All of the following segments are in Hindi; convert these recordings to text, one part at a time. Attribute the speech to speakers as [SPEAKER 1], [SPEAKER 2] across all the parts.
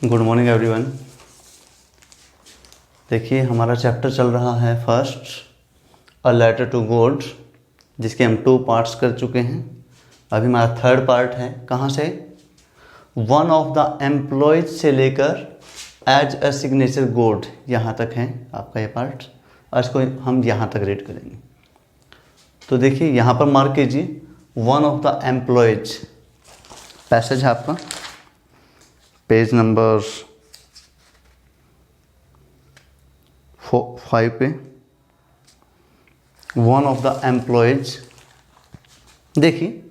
[SPEAKER 1] Good morning everyone. देखिए हमारा चैप्टर चल रहा है first a letter to God, जिसके हम 2 पार्ट्स कर चुके हैं। अभी हमारा 3rd पार्ट है। कहाँ से? वन ऑफ द एम्प्लॉयज से लेकर एज अ सिग्नेचर गॉड, यहाँ तक है आपका ये पार्ट। आज को हम यहाँ तक रीड करेंगे। तो देखिए यहाँ पर मार्क कीजिए one of the employees. Passage है आपका पेज नंबर 5 पे। वन ऑफ द एम्प्लॉयज, देखिए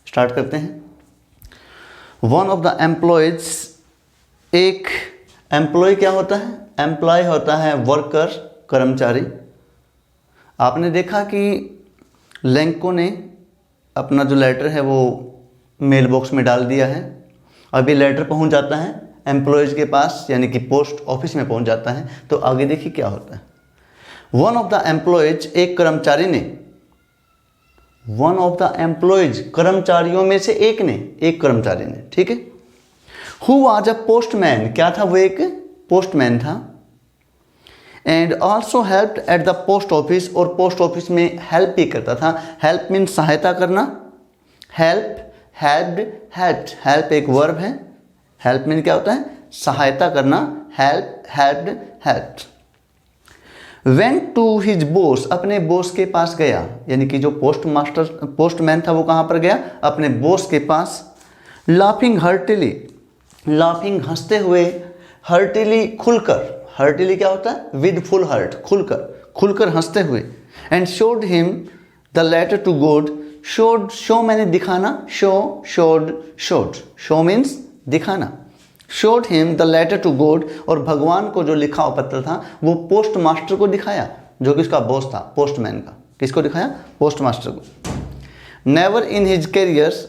[SPEAKER 1] स्टार्ट करते हैं। वन ऑफ द एम्प्लॉयज, एक एम्प्लॉय क्या होता है? एम्प्लॉय होता है वर्कर, कर्मचारी। आपने देखा कि लैंको ने अपना जो लेटर है वो मेल बॉक्स में डाल दिया है। अभी लेटर पहुंच जाता है एम्प्लॉयज़ के पास, यानी कि पोस्ट ऑफिस में पहुंच जाता है। तो आगे देखिए क्या होता है। वन ऑफ द एम्प्लॉयज, एक कर्मचारी ने, वन ऑफ द एम्प्लॉयज कर्मचारियों में से एक कर्मचारी ने, ठीक है। हु वाज अ पोस्टमैन, क्या था वो? एक पोस्टमैन था। And also helped at the post office, और पोस्ट ऑफिस में हेल्प भी करता था। हेल्प मीन सहायता करना। हेल्प, हेल्प्ड, हेल्प्ड, हेल्प एक वर्ब है। हेल्प मीन क्या होता है? सहायता करना। Help, helped, helped. Went to his boss, अपने बॉस के पास गया, यानी कि जो पोस्टमैन था वो कहाँ पर गया? अपने बॉस के पास। लाफिंग हर्टिली, लाफिंग हंसते हुए, हर्टिली खुलकर, हर्टिली क्या होता है? विद फुल हर्ट, खुलकर, खुलकर हंसते हुए। And showed him the letter to God. Showed, show मैंने दिखाना, show, showed, showed, show means दिखाना। Showed him the letter to God, और भगवान को जो लिखा हुआ पत्र था वो पोस्ट मास्टर को दिखाया, जो कि उसका बॉस था, पोस्टमैन का। किसको दिखाया? पोस्ट मास्टर को। नेवर इन हिज कैरियर्स,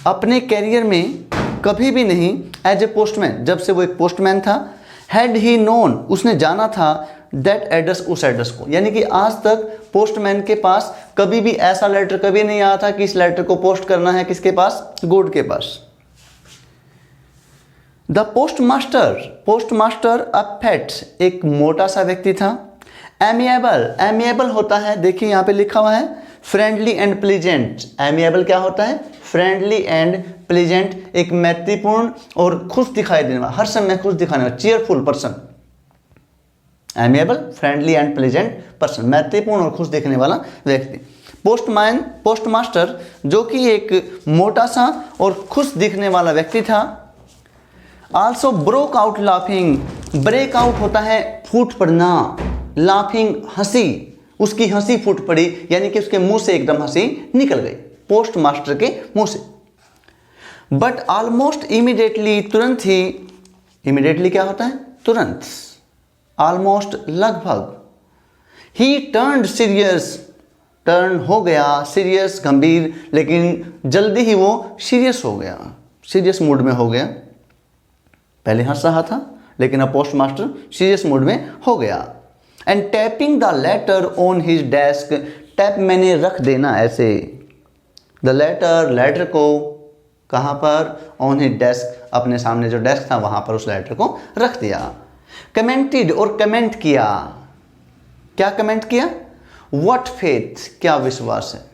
[SPEAKER 1] अपने कैरियर में कभी भी नहीं, एज ए पोस्टमैन, जब से वो एक पोस्टमैन था, हैड ही नोन, उसने जाना था, दैट एड्रेस, उस एड्रेस को। यानी कि आज तक पोस्टमैन के पास कभी भी ऐसा लेटर कभी नहीं आया था कि इस लेटर को पोस्ट करना है किसके पास? गॉड के पास। The postmaster, postmaster a fat, एक मोटा सा व्यक्ति था। एमिएबल, एमिएबल होता है, देखिए यहाँ पे लिखा हुआ है फ्रेंडली एंड प्लीजेंट। एमिएबल क्या होता है? फ्रेंडली एंड प्लीजेंट, एक मैत्रीपूर्ण और खुश दिखाई देने वाला, हर समय खुश दिखाने वाला, cheerful person. Amiable, friendly and pleasant person, मैत्रीपूर्ण और खुश दिखने वाला व्यक्ति। पोस्टमैन, पोस्टमास्टर, जो कि एक मोटा सा और खुश दिखने वाला व्यक्ति था। Also broke out laughing, break out होता है फूट पड़ना, लाफिंग हंसी, उसकी हंसी फूट पड़ी, यानी कि उसके मुंह से एकदम हंसी निकल गई, पोस्टमास्टर के मुंह से। बट ऑलमोस्ट इमीडिएटली, तुरंत ही, इमीडिएटली क्या होता है? तुरंत, ऑलमोस्ट लगभग। ही टर्न्ड सीरियस, टर्न हो गया, सीरियस गंभीर, लेकिन जल्दी ही वो सीरियस हो गया, सीरियस मूड में हो गया। पहले हंस रहा था लेकिन अब पोस्टमास्टर सीरियस मूड में हो गया। And tapping the later on his desk, tap मैंने रख देना ऐसे, द लेटर, लेटर को कहाँ पर? ऑन हिज डेस्क, अपने सामने जो डेस्क था वहाँ पर उस लेटर को रख दिया। कमेंटेड, और कमेंट किया, क्या कमेंट किया? व्हाट फेथ, क्या विश्वास है।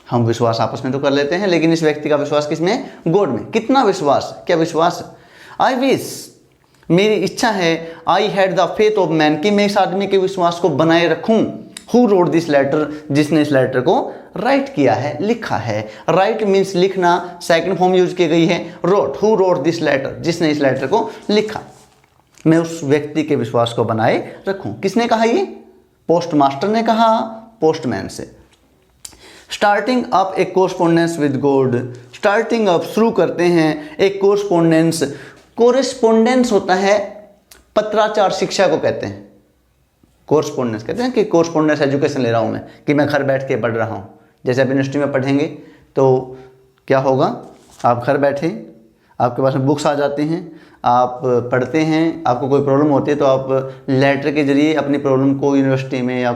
[SPEAKER 1] हम विश्वास आपस में तो कर लेते हैं, लेकिन इस व्यक्ति का विश्वास किसमें? गॉड में। कितना विश्वास, क्या विश्वास है? आई विश, मेरी इच्छा है, I had the faith of man, कि मैं इस आदमी के विश्वास को बनाए रखूं। हु रोड दिस लेटर, जिसने इस लेटर को राइट किया है, लिखा है। राइट मीन्स लिखना, सेकंड फॉर्म यूज की गई है wrote. Who wrote this letter, जिसने इस लेटर को लिखा, मैं उस व्यक्ति के विश्वास को बनाए रखूं। किसने कहा ये? पोस्टमास्टर ने कहा पोस्टमैन से। Starting up A correspondence with God, starting up, शुरू करते हैं, एक कोरस्पोंडेंस। कोरेस्पोंडेंस होता है पत्राचार, शिक्षा को कहते हैं कोरस्पोंडेंस। कहते हैं कि कोरस्पोंडेंस एजुकेशन ले रहा हूँ मैं, कि मैं घर बैठ के पढ़ रहा हूँ। जैसे आप यूनिवर्सिटी में पढ़ेंगे तो क्या होगा? आप घर बैठे, आपके पास में बुक्स आ जाती हैं, आप पढ़ते हैं, आपको कोई प्रॉब्लम होती है तो आप लेटर के जरिए अपनी प्रॉब्लम को यूनिवर्सिटी में या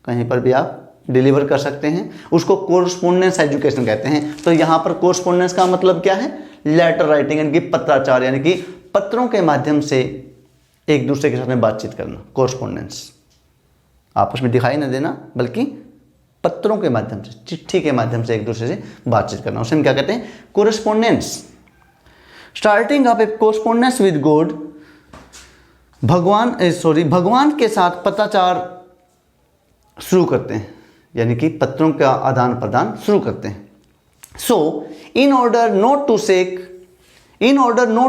[SPEAKER 1] कहीं पर भी आप डिलीवर कर सकते हैं। उसको कोरस्पोंडेंस एजुकेशन कहते हैं। तो यहाँ पर कोरस्पोंडेंस का मतलब क्या है? लेटर राइटिंग यानी कि पत्राचार, यानी कि पत्रों के माध्यम से एक दूसरे के साथ में बातचीत करना, कोरस्पोंडेंस। आपस में दिखाई न देना बल्कि पत्रों के माध्यम से, चिट्ठी के माध्यम से एक दूसरे से बातचीत करना, उसे हम क्या कहते हैं? Correspondence. Starting up A correspondence with God, भगवान के साथ पत्राचार शुरू करते हैं, यानी कि पत्रों का आदान प्रदान शुरू करते हैं। सो इन ऑर्डर नॉट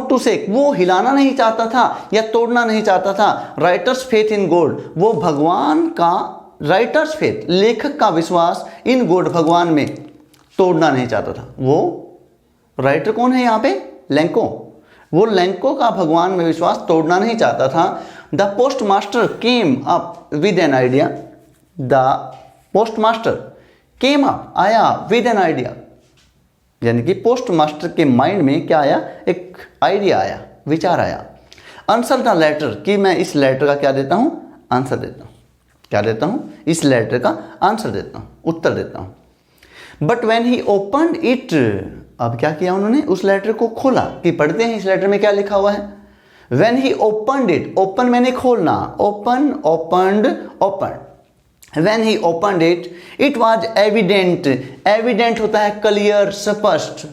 [SPEAKER 1] टू सेक, वो हिलाना नहीं चाहता था या तोड़ना नहीं चाहता था। राइटर्स फेथ इन गॉड, वो भगवान का, राइटर्स फेथ लेखक का विश्वास, इन गॉड भगवान में तोड़ना नहीं चाहता था। वो राइटर कौन है यहाँ पे? लेंको। वो लेंको का भगवान में विश्वास तोड़ना नहीं चाहता था। The post master came up with an idea, the post master came up, आया, विद एन आइडिया, यानी कि पोस्ट मास्टर के माइंड में क्या आया? एक आइडिया आया, विचार आया। आंसर द लेटर, कि मैं इस लेटर का क्या देता हूं? आंसर देता हूं। क्या देता हूं? इस लेटर का आंसर देता हूं, उत्तर देता हूं। But when he opened it, अब क्या किया उन्होंने? उस लेटर को खोला, कि पढ़ते हैं इस लेटर में क्या लिखा हुआ है। When he opened it, open मैंने खोलना, open, opened, open. When he opened it, it was evident, evident होता है क्लियर, स्पष्ट,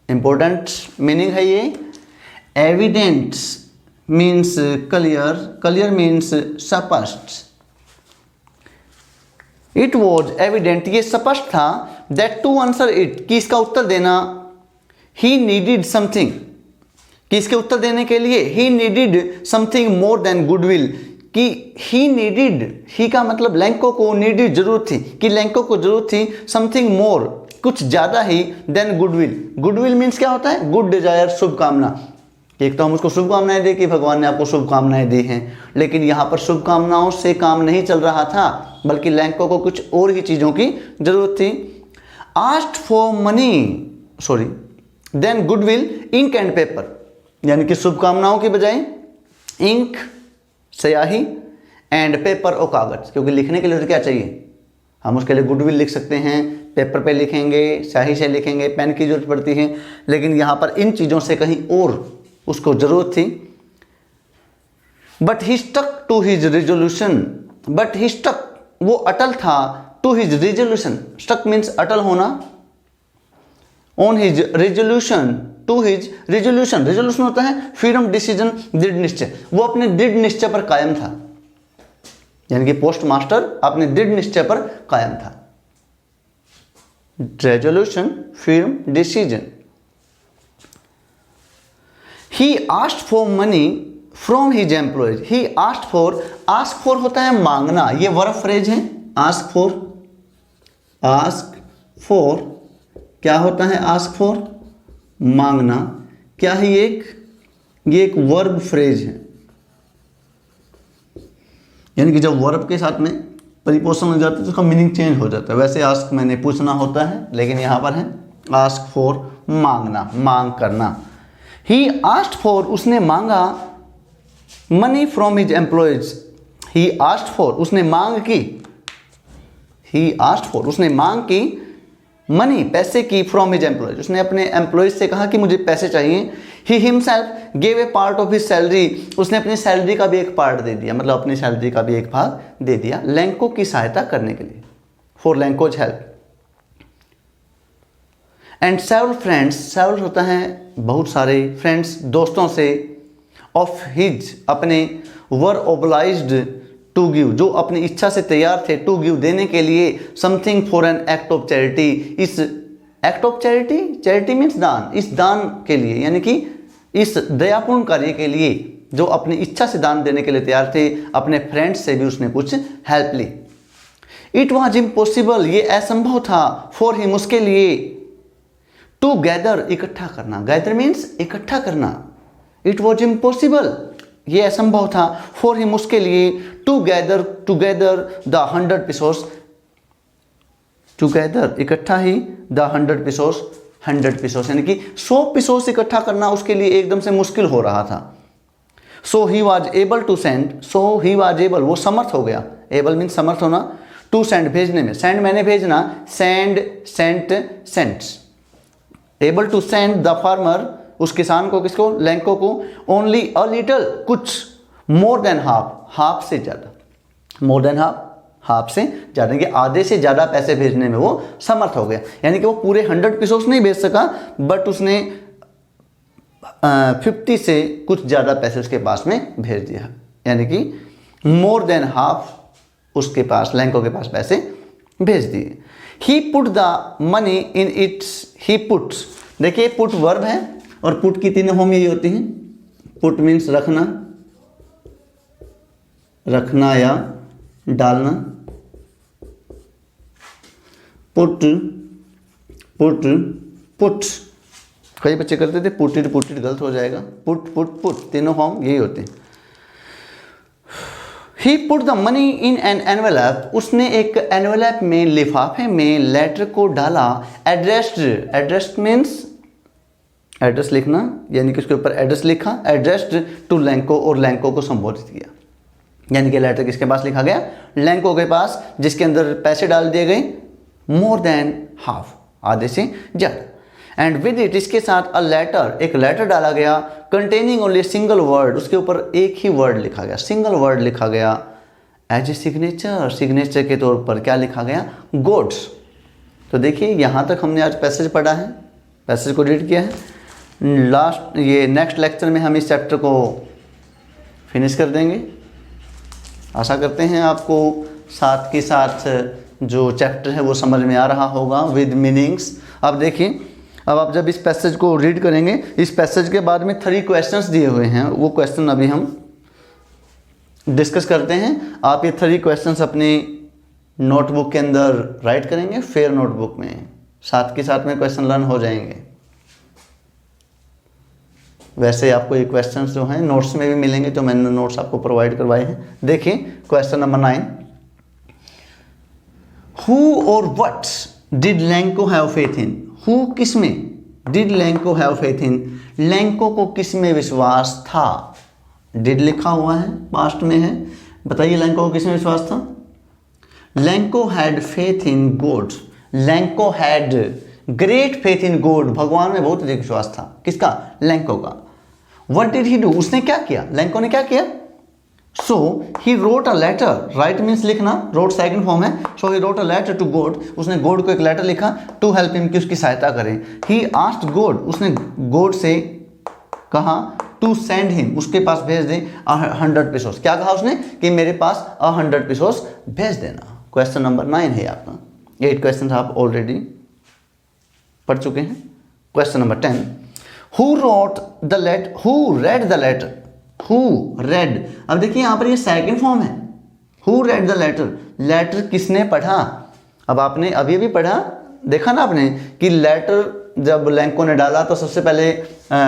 [SPEAKER 1] इंपॉर्टेंट मीनिंग है ये। Evident means clear, clear means स्पष्ट। इट वॉज एविडेंट, ये स्पष्ट था। दैट टू आंसर इट, कि इसका उत्तर देना, ही नीडिड समथिंग, कि इसके उत्तर देने के लिए he needed something more than goodwill, कि ही नीडिड, ही का मतलब लेंको को, नीडिड जरूरत थी, कि लेंको को जरूरत थी, समथिंग मोर, कुछ ज्यादा ही, देन गुडविल। गुडविल मीन्स क्या होता है? गुड डिजायर, शुभकामना। एक तो हम उसको शुभकामनाएं दे कि भगवान ने आपको शुभकामनाएं दी हैं, लेकिन यहाँ पर शुभकामनाओं से काम नहीं चल रहा था, बल्कि लेंको को कुछ और ही चीजों की जरूरत थी। Asked for money, sorry, then goodwill, ink and paper, यानी कि शुभकामनाओं की बजाय इंक, स्याही, एंड पेपर और कागज, क्योंकि लिखने के लिए तो क्या चाहिए? हम उसके लिए गुडविल लिख सकते हैं, पेपर पे लिखेंगे, स्याही से लिखेंगे, पेन की जरूरत पड़ती है, लेकिन यहाँ पर इन चीज़ों से कहीं और उसको जरूरत थी। But he stuck to his resolution, but he stuck, वो अटल था, to his resolution, stuck means अटल होना, on his resolution, to his resolution, resolution होता है फ्रीडम, डिसीजन, दृढ़ निश्चय, वो अपने दृढ़ निश्चय पर कायम था, यानी कि पोस्ट मास्टर अपने दृढ़ निश्चय पर कायम था। Resolution, freedom, decision. He asked for money from his employees, he asked for, ask for होता है मांगना, ये वर्ब फ्रेज है। आस्क फॉर, आस्क फॉर क्या होता है? आस्क फॉर मांगना। क्या है ये एक वर्ब फ्रेज है, यानी कि जब वर्ब के साथ में प्रीपोजिशन हो जाता है तो उसका मीनिंग चेंज हो जाता है। वैसे आस्क मैंने पूछना होता है, लेकिन यहां पर है आस्क फॉर, मांगना, मांग करना। ही आस्क्ड फॉर, उसने मांगा, money from his employees, he asked for, उसने मांग की, ही आस्क्ड फॉर, उसने मांग की, मनी, पैसे की, फ्रॉम हिज एम्प्लॉयज, उसने अपने एम्प्लॉयज से कहा कि मुझे पैसे चाहिए। He himself gave a part of his salary, उसने अपनी सैलरी का भी एक पार्ट दे दिया, मतलब अपनी सैलरी का भी एक भाग दे दिया लेंको की सहायता करने के लिए, for Lencho's help. And several friends, several होता है बहुत सारे, फ्रेंड्स दोस्तों से, ऑफ हिज अपने, वर ओब्लाइज्ड टू गिव, जो अपनी इच्छा से तैयार थे, टू गिव देने के लिए, something for an act of charity, इस act of charity, charity means दान, इस दान के लिए, यानी कि इस दयापूर्ण कार्य के लिए जो अपनी इच्छा से दान देने के लिए तैयार थे, अपने फ्रेंड्स से भी उसने कुछ हेल्प ली। इट वॉज इम्पॉसिबल, ये असंभव था, फॉर हिम, उसके लिए, टू गैदर, इकट्ठा करना, गैदर मीन्स इकट्ठा करना, इट वॉज इम्पॉसिबल, ये असंभव था, फॉर हिम, उसके लिए, टुगेदर द 100 pesos, टुगेदर इकट्ठा ही, द 100 pesos, 100 pesos, यानी कि 100 pesos इकट्ठा करना उसके लिए एकदम से मुश्किल हो रहा था। So he was able to send, so he was able, वो समर्थ हो गया, एबल मीन समर्थ होना, टू सेंड भेजने में, सेंड मैंने भेजना, send, sent, sends, able to send the farmer, उस किसान को, किसको, लैंको को, ओनली अ लिटल, कुछ, मोर देन हाफ, हाफ से ज़्यादा, मोर देन हाफ, हाफ से ज़्यादा, कि आधे से ज़्यादा पैसे भेजने में वो समर्थ हो गया। यानी कि वो पूरे 100 पीसोस नहीं भेज सका, बट उसने 50 से कुछ ज़्यादा पैसे उसके पास में भेज दिया, यानी कि मोर देन हाफ उसके पास, लैंको के पास पैसे भेज दिए। He put the money in its, he puts, देखिए पुट वर्ब है और पुट की 3 फॉर्म यही होती हैं। पुट मीन्स रखना, रखना या डालना, पुट, पुट, पुट, कई बच्चे करते थे पुटिड पुटिड, गलत हो जाएगा, पुट पुट पुट, तीनों फॉर्म यही होते हैं। He put the money in an envelope, उसने एक एनवेलप में, लिफाफे में लेटर को डाला। एड्रेस्ड, एड्रेस्ड मीन्स एड्रेस लिखना, यानी कि उसके ऊपर एड्रेस लिखा, एड्रेस्ड टू लैंको, और लैंको को संबोधित किया, यानी कि लेटर किसके पास लिखा गया, लैंको के पास, जिसके अंदर पैसे डाल दिए गए मोर देन हाफ, आधे से ज़्यादा। एंड विद इट, इसके साथ, अ लेटर, एक लेटर डाला गया, कंटेनिंग ओनली सिंगल वर्ड, उसके ऊपर एक ही वर्ड लिखा गया, सिंगल वर्ड लिखा गया, एज ए सिग्नेचर, सिग्नेचर के तौर पर क्या लिखा गया, गोड्स। तो देखिए यहाँ तक हमने आज पैसेज पढ़ा है, पैसेज को रीड किया है। लास्ट, ये नेक्स्ट लेक्चर में हम इस चैप्टर को फिनिश कर देंगे। आशा करते हैं आपको साथ के साथ जो चैप्टर है वो समझ में आ रहा होगा विद मीनिंग्स। अब देखिए, अब आप जब इस पैसेज को रीड करेंगे, इस पैसेज के बाद में 3 क्वेश्चंस दिए हुए हैं, वो क्वेश्चन अभी हम डिस्कस करते हैं। आप ये 3 क्वेश्चंस अपनी नोटबुक के अंदर राइट करेंगे, फेयर नोटबुक में, साथ के साथ में क्वेश्चन लर्न हो जाएंगे। वैसे आपको ये क्वेश्चंस जो हैं नोट्स में भी मिलेंगे, तो मैंने नोट्स आपको प्रोवाइड करवाए हैं। देखिए क्वेश्चन नंबर 9, हु और what did Lanco have faith in, who किस में, did Lanco have faith in, Lanco को किस में विश्वास था। डिड लिखा हुआ है, पास्ट में है, बताइए लैंको को किस में विश्वास था। Lanco had faith in God, Lanco had great faith in God, भगवान में बहुत अधिक विश्वास था, किसका, लैंको का। व्हाट डिड ही डू, उसने क्या किया, लैंको ने क्या किया। So he wrote a letter, write means लिखना, रोट सेकंड फॉर्म है। So he wrote a letter to God, उसने गॉड को एक लेटर लिखा, टू हेल्प हिम, कि उसकी सहायता करें। ही आस्क्ड गॉड, उसने गॉड से कहा, टू सेंड हिम, उसके पास भेज दे 100 पीसोस, क्या कहा उसने, कि मेरे पास 100 पीसोस भेज देना। क्वेश्चन नंबर 9 है आपका, 8 क्वेश्चन आप ऑलरेडी पढ़ चुके हैं। Question number 10, who wrote the letter, who read the letter, who read, अब देखिए यहाँ पर ये सेकंड फॉर्म है, who read the letter, letter किसने पढ़ा। अब आपने अभी भी पढ़ा, देखा ना आपने कि लेटर जब लैंको ने डाला तो सबसे पहले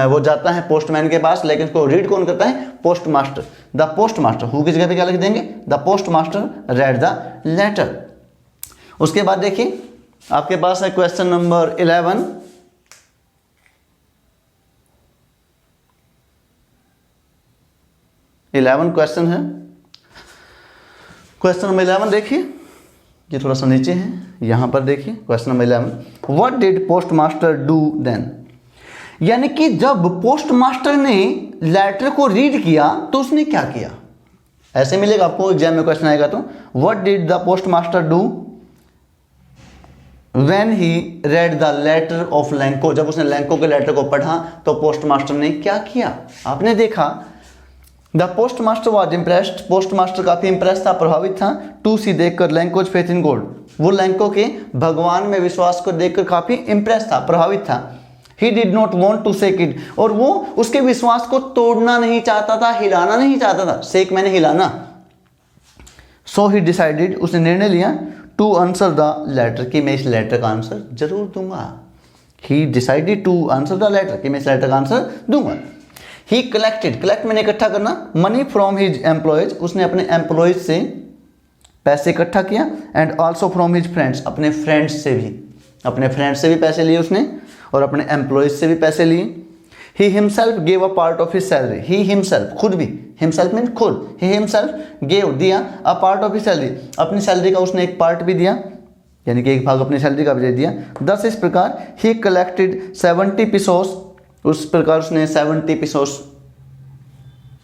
[SPEAKER 1] वो जाता है पोस्टमैन के पास, लेकिन उसको रीड कौन करता है, postmaster. The postmaster, who की जगह पे क्या लिख देंगे, the postmaster read the letter. उसके बाद देखिए आपके पास है क्वेश्चन नंबर 11, क्वेश्चन है। क्वेश्चन नंबर 11 देखिए, ये थोड़ा सा नीचे है, यहाँ पर देखिए question number 11, what did postmaster do then, यानी कि जब पोस्ट मास्टर ने लेटर को रीड किया तो उसने क्या किया। ऐसे मिलेगा आपको एग्जाम में क्वेश्चन आएगा तो, what did the postmaster do when he read the letter of Lencho, जब उसने लैंको के लेटर को पढ़ा तो पोस्ट मास्टर ने क्या किया। आपने देखा the post master was impressed, post master काफ़ी इम्प्रेस था, प्रभावित था, टू सी देखकर लैंकोज फेथ इन गॉड, वो लैंको के भगवान में विश्वास को देखकर काफ़ी इम्प्रेस था, प्रभावित था। He did not want to shake it, और वो उसके विश्वास को तोड़ना नहीं चाहता था, हिलाना नहीं चाहता था, शेक मैंने हिलाना। सो ही डिसाइडेड, उसने निर्णय लिया, टू आंसर द लेटर, कि मैं इस लेटर का आंसर जरूर दूंगा। He decided to answer the letter, कि मैं इस लेटर का आंसर दूंगा। ही कलेक्टेड, कलेक्ट मैंने इकट्ठा करना, मनी फ्रॉम हिज एम्प्लॉयज, उसने अपने एम्प्लॉयज से पैसे इकट्ठा किया, and also from his friends, अपने फ्रेंड्स से भी, अपने फ्रेंड्स से भी पैसे लिए उसने, और अपने एम्प्लॉयज से भी पैसे लिए। He himself gave a part of his salary, he himself, खुद भी, हिमसेल्फ मीन खुद, ही हिमसेल्फ गेव, दिया, a part of his salary, अपनी सैलरी का उसने एक पार्ट भी दिया, यानी कि एक भाग अपनी सैलरी का भी दे दिया। दस इस प्रकार ही कलेक्टेड 70 pesos, उस प्रकार उसने 70 pesos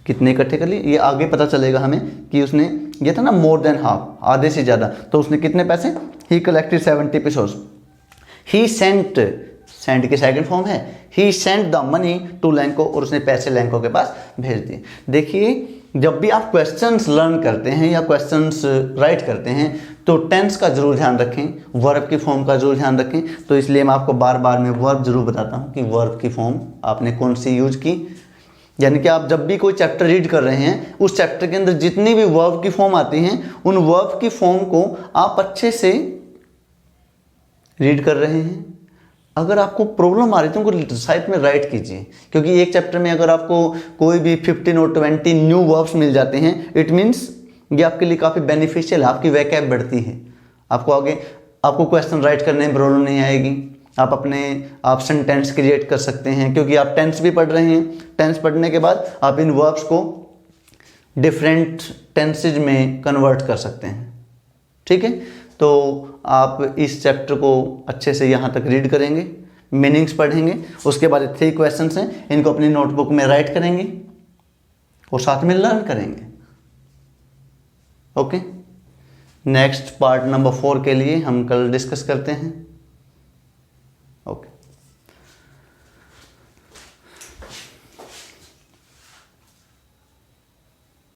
[SPEAKER 1] कितने इकट्ठे कर लिए, ये आगे पता चलेगा हमें कि उसने, ये था ना मोर देन हाफ, आधे से ज़्यादा, तो उसने कितने पैसे, he collected 70 pesos। He sent, sent की सेकंड फॉर्म है, he sent the money to Lencho, और उसने पैसे लैंको के पास भेज दिए। देखिए जब भी आप क्वेश्चंस लर्न करते हैं या क्वेश्चंस राइट करते हैं तो टेंस का जरूर ध्यान रखें, वर्ब की फॉर्म का जरूर ध्यान रखें। तो इसलिए मैं आपको बार बार में वर्ब जरूर बताता हूँ कि वर्ब की फॉर्म आपने कौन सी यूज की। यानी कि आप जब भी कोई चैप्टर रीड कर रहे हैं, उस चैप्टर के अंदर जितनी भी वर्ब की फॉर्म आती हैं, उन वर्ब की फॉर्म को आप अच्छे से रीड कर रहे हैं। अगर आपको प्रॉब्लम आ रही है तो उनको साइड में राइट कीजिए, क्योंकि एक चैप्टर में अगर आपको कोई भी 15 और 20 न्यू वर्ब्स मिल जाते हैं, इट मीन्स ये आपके लिए काफ़ी बेनिफिशियल है, आपकी वैकेब बढ़ती है, आपको आगे आपको क्वेश्चन राइट करने में प्रॉब्लम नहीं आएगी, आप सेंटेंस क्रिएट कर सकते हैं, क्योंकि आप टेंस भी पढ़ रहे हैं। टेंस पढ़ने के बाद आप इन वर्ब्स को डिफरेंट टेंसेज में कन्वर्ट कर सकते हैं। ठीक है, तो आप इस चैप्टर को अच्छे से यहाँ तक रीड करेंगे, मीनिंग्स पढ़ेंगे, उसके बाद 3 क्वेश्चंस हैं, इनको अपनी नोटबुक में राइट करेंगे और साथ में लर्न करेंगे। ओके, नेक्स्ट पार्ट नंबर 4 के लिए हम कल डिस्कस करते हैं।